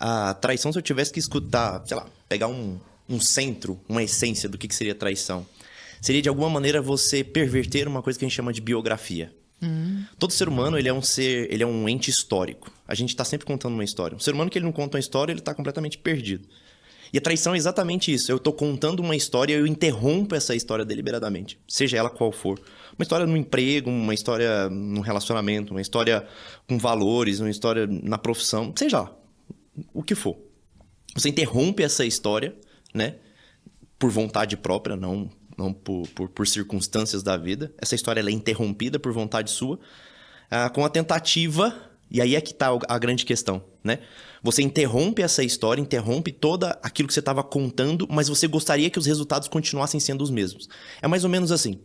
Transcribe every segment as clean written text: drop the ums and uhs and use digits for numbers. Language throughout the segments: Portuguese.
A traição, se eu tivesse que escutar, sei lá, pegar um centro, uma essência do que seria traição, seria de alguma maneira você perverter uma coisa que a gente chama de biografia. Todo ser humano, ele é um ente histórico. A gente está sempre contando uma história. Um ser humano que ele não conta uma história, ele está completamente perdido. E a traição é exatamente isso. Eu estou contando uma história e eu interrompo essa história deliberadamente. Seja ela qual for. Uma história no emprego, uma história no relacionamento, uma história com valores, uma história na profissão, seja lá, o que for. Você interrompe essa história, né? Por vontade própria, não por circunstâncias da vida. Essa história ela é interrompida por vontade sua, com a tentativa, e aí é que está a grande questão, né? Você interrompe essa história, interrompe toda aquilo que você estava contando, mas você gostaria que os resultados continuassem sendo os mesmos. É mais ou menos assim.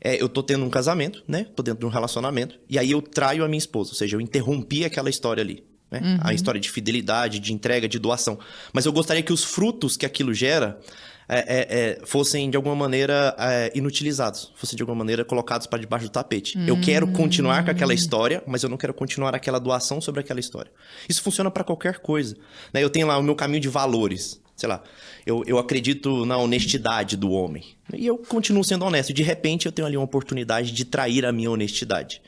Eu tô tendo um casamento, né? Tô dentro de um relacionamento, e aí eu traio a minha esposa, ou seja, eu interrompi aquela história ali. Né? A história de fidelidade, de entrega, de doação. Mas eu gostaria que os frutos que aquilo gera fossem, de alguma maneira, inutilizados. Fossem, de alguma maneira, colocados para debaixo do tapete. Eu quero continuar com aquela história, mas eu não quero continuar aquela doação sobre aquela história. Isso funciona para qualquer coisa. Né? Eu tenho lá o meu caminho de valores. Sei lá, eu acredito na honestidade do homem. E eu continuo sendo honesto. De repente, eu tenho ali uma oportunidade de trair a minha honestidade.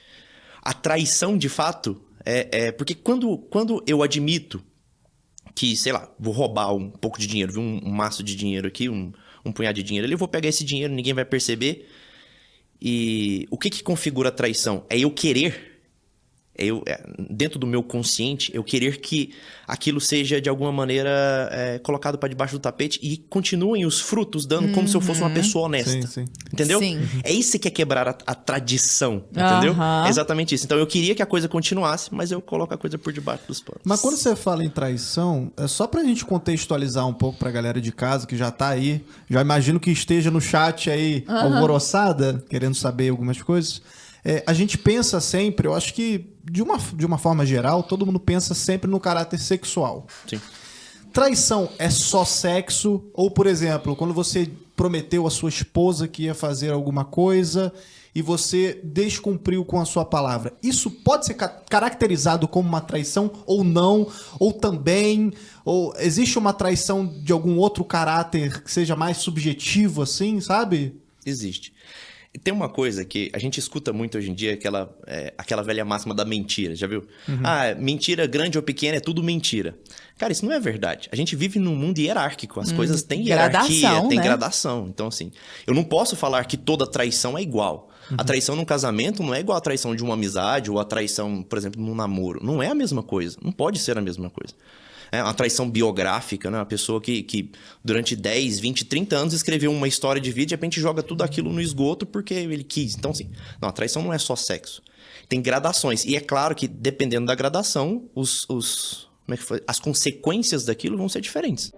A traição, de fato... porque quando eu admito que, sei lá, vou roubar um pouco de dinheiro, vi um maço de dinheiro aqui, um punhado de dinheiro ali, eu vou pegar esse dinheiro, ninguém vai perceber. E o que configura a traição? É eu querer, dentro do meu consciente, eu querer que aquilo seja, de alguma maneira, colocado para debaixo do tapete e continuem os frutos dando como se eu fosse uma pessoa honesta. Sim, sim. Entendeu? Sim. É isso que é quebrar a tradição, entendeu? É exatamente isso. Então, eu queria que a coisa continuasse, mas eu coloco a coisa por debaixo dos panos. Mas quando você fala em traição, é só pra gente contextualizar um pouco pra galera de casa que já tá aí, já imagino que esteja no chat aí, alvoroçada, querendo saber algumas coisas. A gente pensa sempre, eu acho que de uma forma geral, todo mundo pensa sempre no caráter sexual. Sim. Traição é só sexo? Ou, por exemplo, quando você prometeu à sua esposa que ia fazer alguma coisa e você descumpriu com a sua palavra, isso pode ser caracterizado como uma traição ou não? Ou também, ou existe uma traição de algum outro caráter que seja mais subjetivo assim, sabe? Existe. Tem uma coisa que a gente escuta muito hoje em dia, aquela velha máxima da mentira, já viu? Mentira grande ou pequena é tudo mentira. Cara, isso não é verdade. A gente vive num mundo hierárquico, as coisas têm hierarquia, tem gradação. Então, assim, eu não posso falar que toda traição é igual. A traição num casamento não é igual a traição de uma amizade ou a traição, por exemplo, num namoro. Não é a mesma coisa, não pode ser a mesma coisa. É uma traição biográfica, né? Uma pessoa que durante 10, 20, 30 anos escreveu uma história de vida e de repente joga tudo aquilo no esgoto porque ele quis. Então, assim, não, a traição não é só sexo. Tem gradações. E é claro que, dependendo da gradação, as consequências daquilo vão ser diferentes.